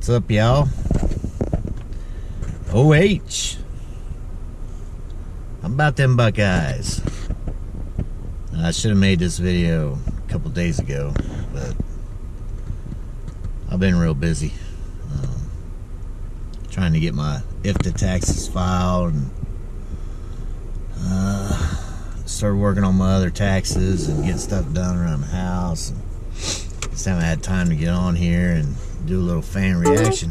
What's up, y'all? OH. How about them Buckeyes? I should have made this video a couple days ago, but I've been real busy trying to get my IFTA taxes filed and started working on my other taxes and getting stuff done around the house. And this time I had time to get on here and do a little fan reaction.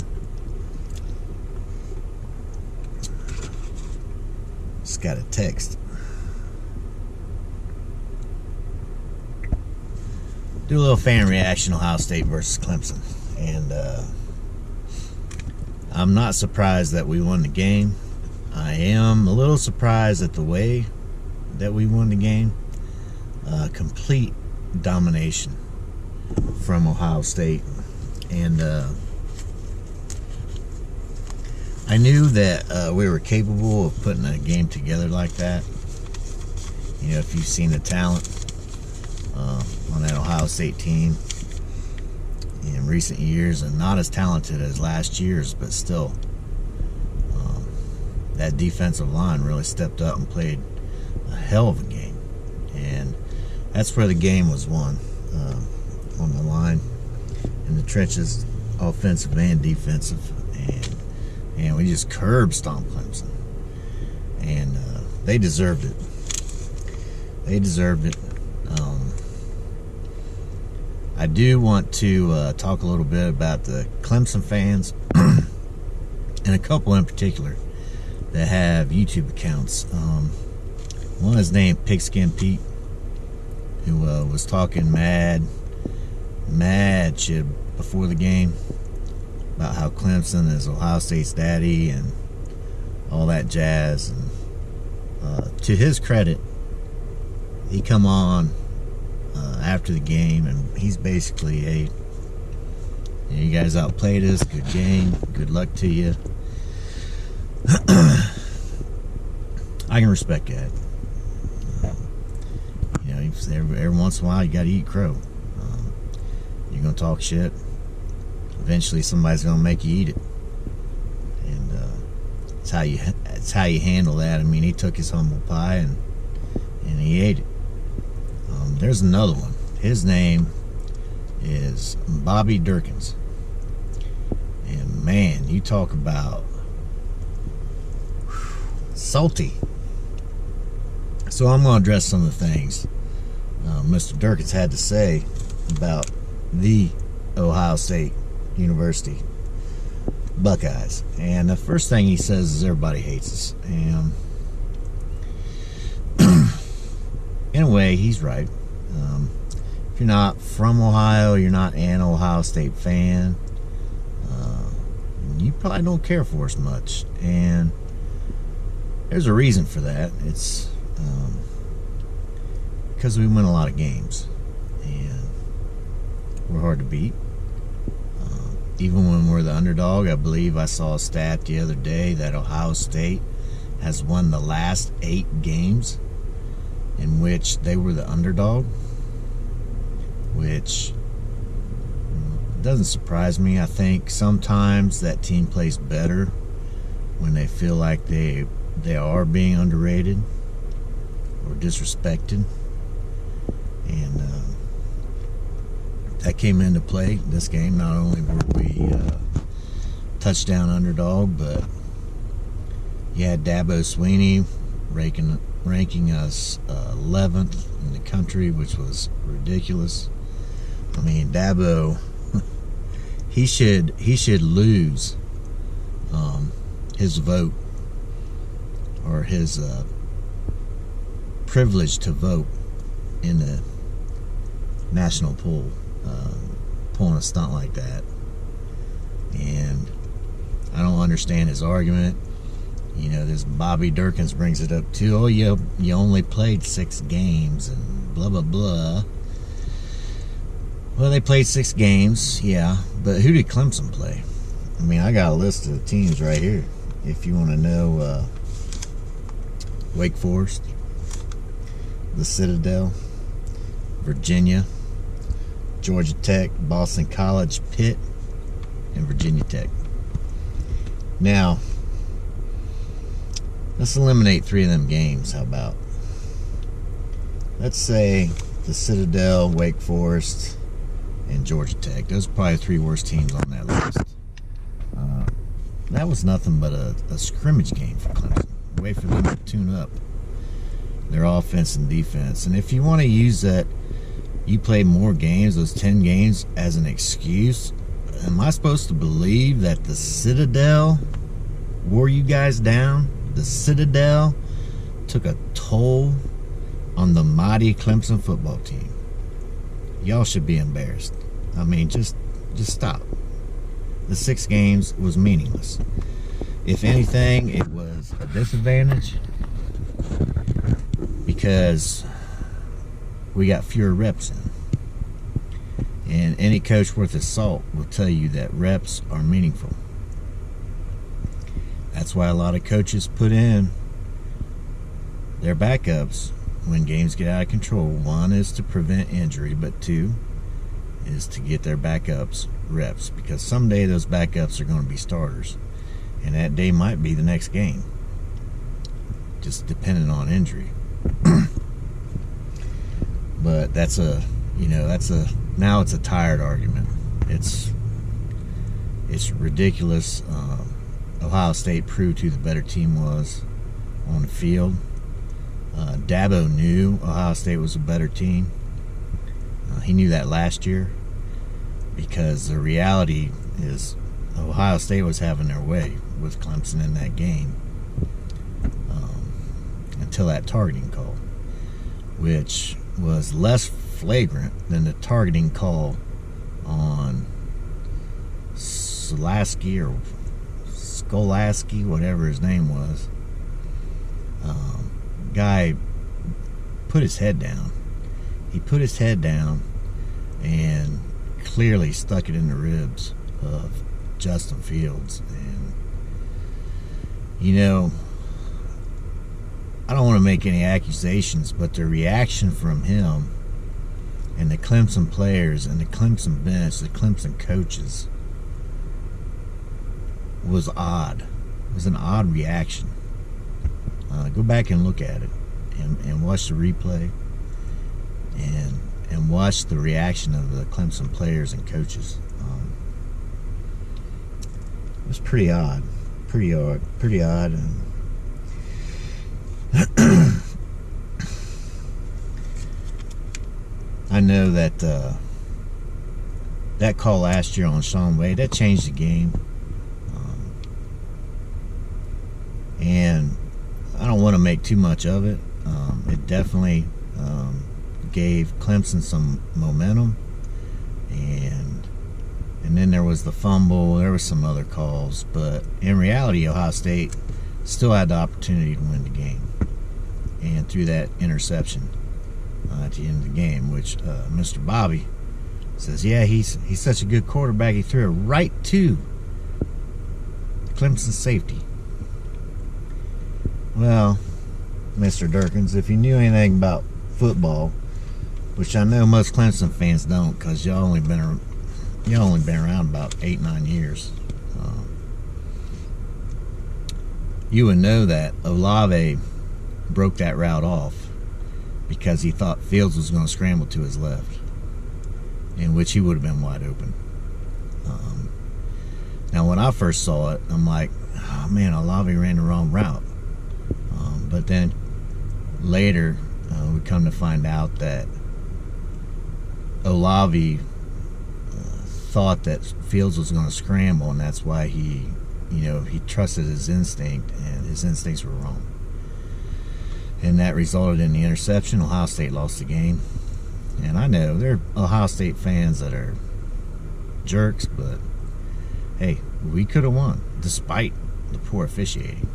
Just got a text. Do a little fan reaction, Ohio State versus Clemson. And I'm not surprised that we won the game. I am a little surprised at the way that we won the game. Complete domination from Ohio State. And I knew that we were capable of putting a game together like that. You know, if you've seen the talent on that Ohio State team in recent years, and not as talented as last year's, but still, that defensive line really stepped up and played a hell of a game. And that's where the game was won, on the line, in the trenches, offensive and defensive. And we just curb stomped Clemson. And they deserved it. They deserved it. I do want to talk a little bit about the Clemson fans, and a couple in particular that have YouTube accounts. One is named Pigskin Pete, who was talking mad shit before the game about how Clemson is Ohio State's daddy and all that jazz. And to his credit, he come on after the game, and he's basically, hey, you guys outplayed us, good game, good luck to you. I can respect that. You know, every once in a while you got to eat crow. You're gonna talk shit, eventually somebody's gonna make you eat it, and it's how you handle that. I mean, he took his humble pie and he ate it. There's another one. His name is Bobby Durkins, and man, you talk about salty. So I'm going to address some of the things Mr. Durkins had to say about the Ohio State University Buckeyes. And the first thing he says is everybody hates us. And in a way, he's right. If you're not from Ohio, you're not an Ohio State fan, you probably don't care for us much. And there's a reason for that. It's because we win a lot of games, and we're hard to beat. Even when we're the underdog, I believe I saw a stat the other day that Ohio State has won the last 8 games in which they were the underdog, which doesn't surprise me. I think sometimes that team plays better when they feel like they are being underrated or disrespected, and that came into play this game. Not only were we touchdown underdog, but you had Dabo Swinney ranking us 11th in the country, which was ridiculous. I mean, Dabo, he should lose his vote, or his privilege to vote in the national poll, pulling a stunt like that. And I don't understand his argument. You know, this Bobby Durkins brings it up too. Oh, you only played 6 games and blah blah blah. Well, they played 6 games, yeah, but who did Clemson play? I mean, I got a list of the teams right here if you want to know. Wake Forest, the Citadel, Virginia, Georgia Tech, Boston College, Pitt, and Virginia Tech. Now, let's eliminate 3 of them games. How about? Let's say the Citadel, Wake Forest, and Georgia Tech. Those are probably 3 worst teams on that list. That was nothing but a scrimmage game for Clemson. A way for them to tune up their offense and defense. And if you want to use that, you played more games, those 10 games, as an excuse, am I supposed to believe that the Citadel wore you guys down? The Citadel took a toll on the mighty Clemson football team. Y'all should be embarrassed. I mean, just stop. The 6 games was meaningless. If anything, it was a disadvantage because we got fewer reps in. And any coach worth his salt will tell you that reps are meaningful. That's why a lot of coaches put in their backups when games get out of control. 1 is to prevent injury, but 2 is to get their backups reps, because someday those backups are going to be starters, and that day might be the next game, just depending on injury. But now it's a tired argument. It's ridiculous. Ohio State proved who the better team was on the field. Dabo knew Ohio State was a better team. He knew that last year, because the reality is Ohio State was having their way with Clemson in that game until that targeting call, which was less flagrant than the targeting call on Skolaski, whatever his name was. Guy put his head down. He put his head down and clearly stuck it in the ribs of Justin Fields. And I don't want to make any accusations, but the reaction from him and the Clemson players and the Clemson bench, the Clemson coaches, was odd. It was an odd reaction. Go back and look at it and watch the replay and watch the reaction of the Clemson players and coaches. It was pretty odd. And I know that that call last year on Shaun Wade, that changed the game. And I don't want to make too much of it. It definitely gave Clemson some momentum, and then there was the fumble. There was some other calls, but in reality, Ohio State still had the opportunity to win the game, and through that interception at the end of the game, which Mr. Bobby says, yeah, he's such a good quarterback, he threw it right to Clemson safety. Well, Mr. Durkins, if you knew anything about football, which I know most Clemson fans don't, because y'all only been around about 8-9 years, you would know that Olave broke that route off because he thought Fields was going to scramble to his left, in which he would have been wide open. Now, when I first saw it, I'm like, oh man, Olave ran the wrong route. But then later, we come to find out that Olave thought that Fields was going to scramble, and that's why he trusted his instinct, and his instincts were wrong. And that resulted in the interception. Ohio State lost the game. And I know there are Ohio State fans that are jerks, but hey, we could have won despite the poor officiating,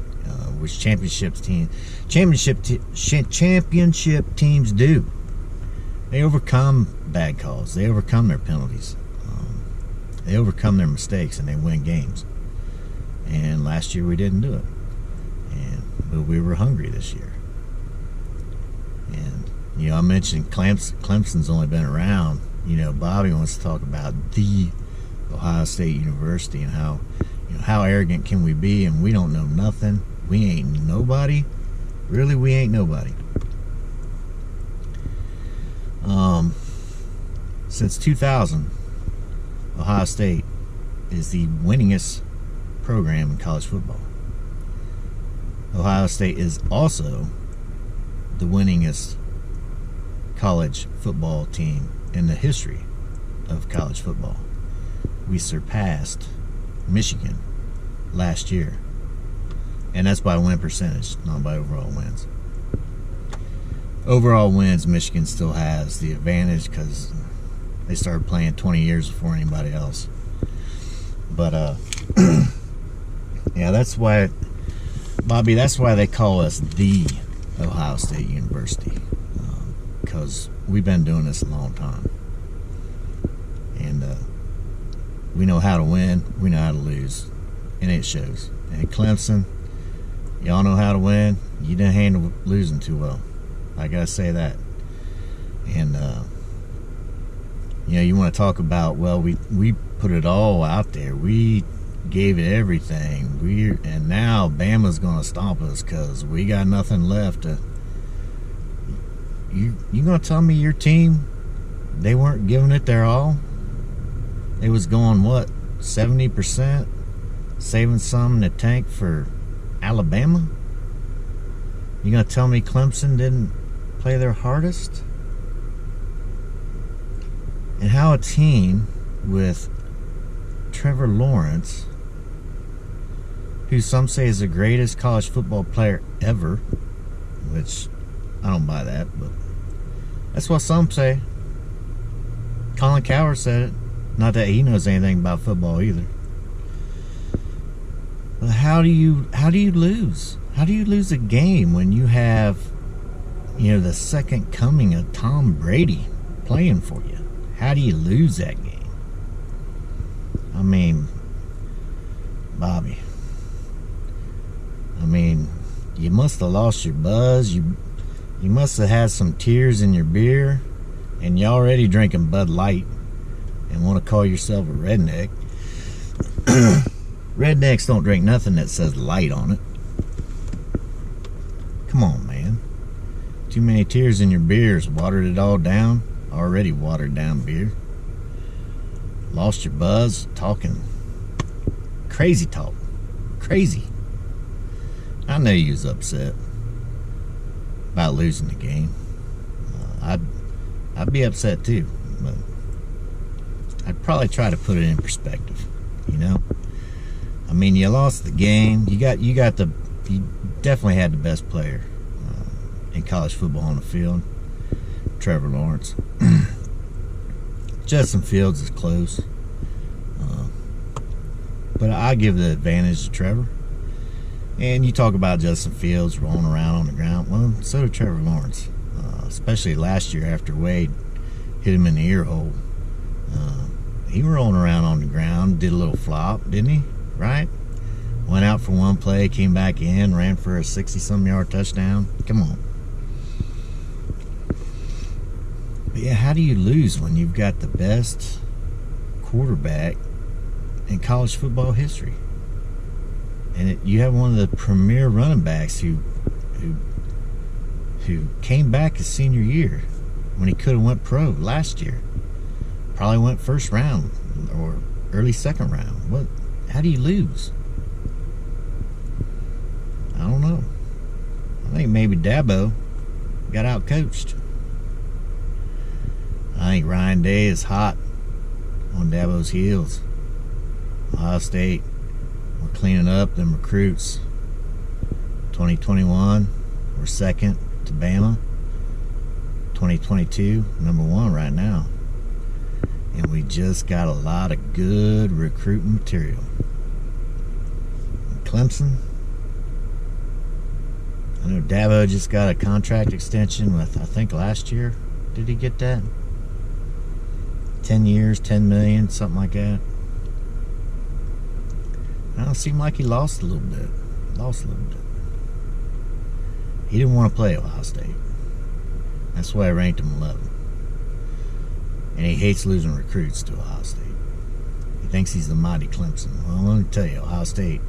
which championship teams do. They overcome bad calls. They overcome their penalties. They overcome their mistakes, and they win games. And last year we didn't do it. But we were hungry this year. And I mentioned Clemson's only been around. Bobby wants to talk about the Ohio State University, and how arrogant can we be, and we don't know nothing. We ain't nobody. Really, we ain't nobody. Since 2000, Ohio State is the winningest program in college football. Ohio State is also the winningest college football team in the history of college football. We surpassed Michigan last year, and that's by win percentage, not by overall wins. Overall wins, Michigan still has the advantage because they started playing 20 years before anybody else. But yeah, that's why, Bobby, that's why they call us the Ohio State University, because we've been doing this a long time, and we know how to win, we know how to lose, and it shows. And Clemson, y'all know how to win. You didn't handle losing too well, I gotta say that. And you want to talk about, well, we put it all out there, we gave it everything, and now Bama's gonna stomp us because we got nothing left to. You gonna tell me your team, they weren't giving it their all? It was going, what, 70%, saving some in the tank for Alabama? You gonna tell me Clemson didn't play their hardest? And how a team with Trevor Lawrence, who some say is the greatest college football player ever, which I don't buy that, but that's what some say. Colin Cowherd said it. Not that he knows anything about football either. But how do you lose? How do you lose a game when you have, the second coming of Tom Brady playing for you? How do you lose that game? I mean, Bobby, you must have lost your buzz. You must have had some tears in your beer, and you already drinking Bud Light and want to call yourself a redneck. Rednecks don't drink nothing that says light on it. Come on, man. Too many tears in your beers watered it all down. Already watered down beer. Lost your buzz talking crazy talk. Crazy. I know you was upset about losing the game. I'd be upset too, but I'd probably try to put it in perspective. You lost the game. You definitely had the best player in college football on the field, Trevor Lawrence. Justin Fields is close, but I give the advantage to Trevor. And you talk about Justin Fields rolling around on the ground. Well, so did Trevor Lawrence, especially last year after Wade hit him in the ear hole. He was rolling around on the ground, did a little flop, didn't he? Right? Went out for one play, came back in, ran for a 60-some yard touchdown. Come on. But yeah, how do you lose when you've got the best quarterback in college football history? And you have one of the premier running backs who came back his senior year when he could have went pro last year. Probably went first round or early second round. How do you lose? I don't know. I think maybe Dabo got out coached. I think Ryan Day is hot on Dabo's heels. Ohio State, we're cleaning up them recruits. 2021, we're second to Bama. 2022, number one right now. And we just got a lot of good recruiting material. Clemson, I know Dabo just got a contract extension with, I think last year. Did he get that? 10 years, 10 million, something like that. I don't seem like he lost a little bit. He didn't want to play Ohio State. That's why I ranked him 11. And he hates losing recruits to Ohio State. He thinks he's the mighty Clemson. Well, let me tell you, Ohio State,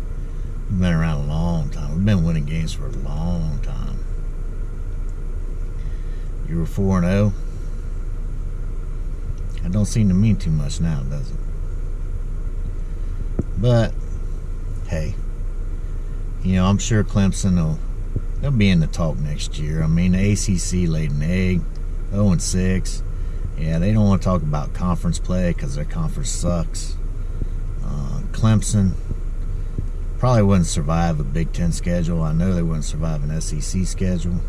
we've been around a long time. We've been winning games for a long time. You were 4-0. That don't seem to mean too much now, does it? But hey, I'm sure Clemson they'll be in the talk next year. I mean, the ACC laid an egg, 0-6. Yeah, they don't want to talk about conference play because their conference sucks. Clemson probably wouldn't survive a Big Ten schedule. I know they wouldn't survive an SEC schedule.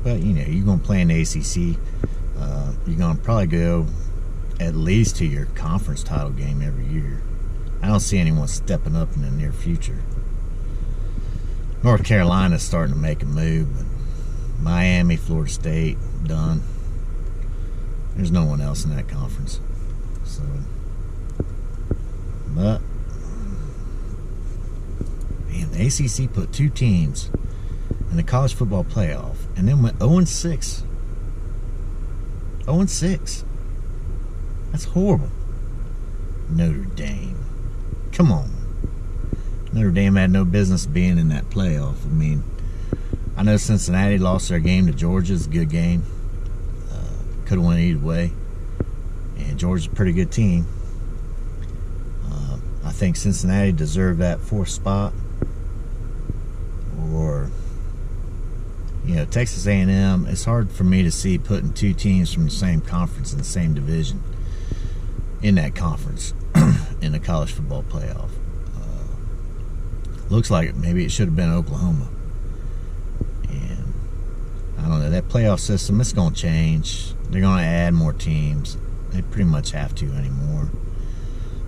But you're going to play in the ACC. You're going to probably go at least to your conference title game every year. I don't see anyone stepping up in the near future. North Carolina's starting to make a move, but Miami, Florida State, done. There's no one else in that conference. So, but man, the ACC put 2 teams in the college football playoff and then went 0-6. 0-6. That's horrible. Notre Dame. Come on. Notre Dame had no business being in that playoff. I mean, I know Cincinnati lost their game to Georgia. It's a good game. Could have went either way. And Georgia's a pretty good team. I think Cincinnati deserved that 4th spot. Or, Texas A&M. It's hard for me to see putting 2 teams from the same conference in the same division in that conference in the college football playoff. Looks like maybe it should have been Oklahoma. And I don't know, that playoff system, it's going to change. They're going to add more teams. They pretty much have to anymore.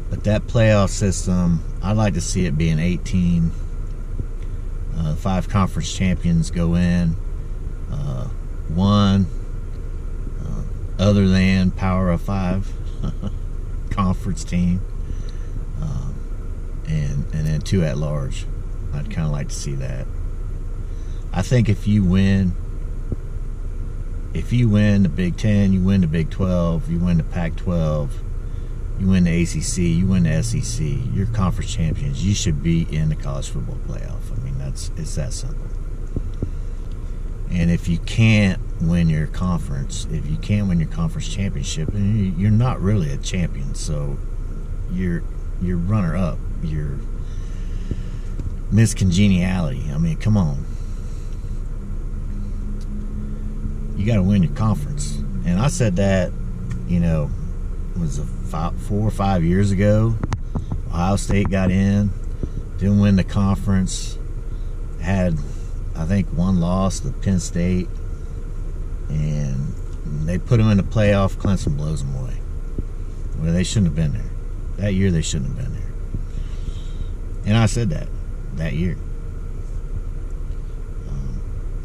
But that playoff system, I'd like to see it being 18. 5 conference champions go in. 1 other than Power of 5 conference team. And then 2 at large. I'd kind of like to see that. I think if you win the Big Ten, you win the Big 12, you win the Pac-12, you win the ACC, you win the SEC, you're conference champions. You should be in the college football playoff. I mean, it's that simple. And if you can't win your conference, if you can't win your conference championship, you're not really a champion. So you're runner-up. You're miscongeniality. I mean, come on. You got to win your conference. And I said that, was it 4 or 5 years ago. Ohio State got in, didn't win the conference, had, I think, 1 loss to Penn State, and they put them in the playoff. Clemson blows them away. Well, they shouldn't have been there. That year, they shouldn't have been there. And I said that year.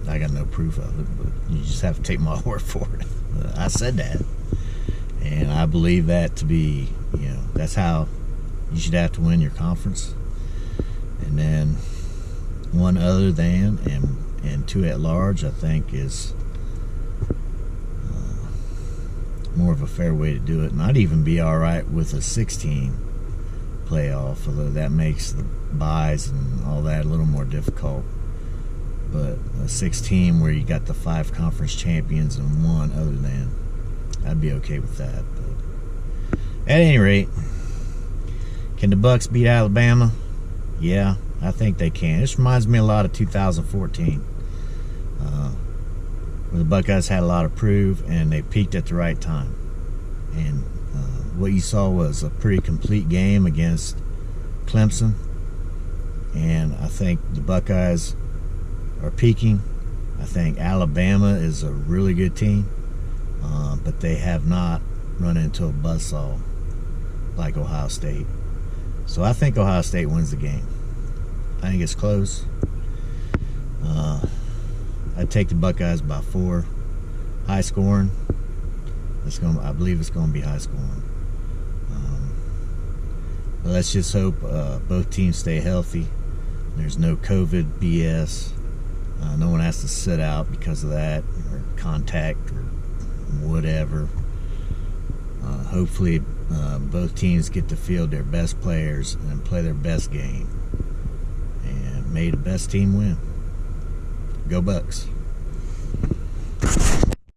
I got no proof of it, but you just have to take my word for it. I said that. And I believe that to be, that's how you should have to win your conference. And then 1 other than and 2 at large, I think, is more of a fair way to do it. And I'd even be all right with a 16 playoff, although that makes the buys and all that a little more difficult. But a 16 where you got the 5 conference champions and 1 other than, I'd be okay with that. But at any rate, can the Bucks beat Alabama? Yeah, I think they can. This reminds me a lot of 2014, where the Buckeyes had a lot to prove and they peaked at the right time. And what you saw was a pretty complete game against Clemson. And I think the Buckeyes are peaking. I think Alabama is a really good team, but they have not run into a buzzsaw like Ohio State. So I think Ohio State wins the game. I think it's close. I'd take the Buckeyes by 4. High scoring. I believe it's going to be high scoring. But let's just hope both teams stay healthy. There's no COVID BS. No one has to sit out because of that, or contact, or whatever. hopefully both teams get to field their best players and play their best game. And may the best team win. Go Bucks.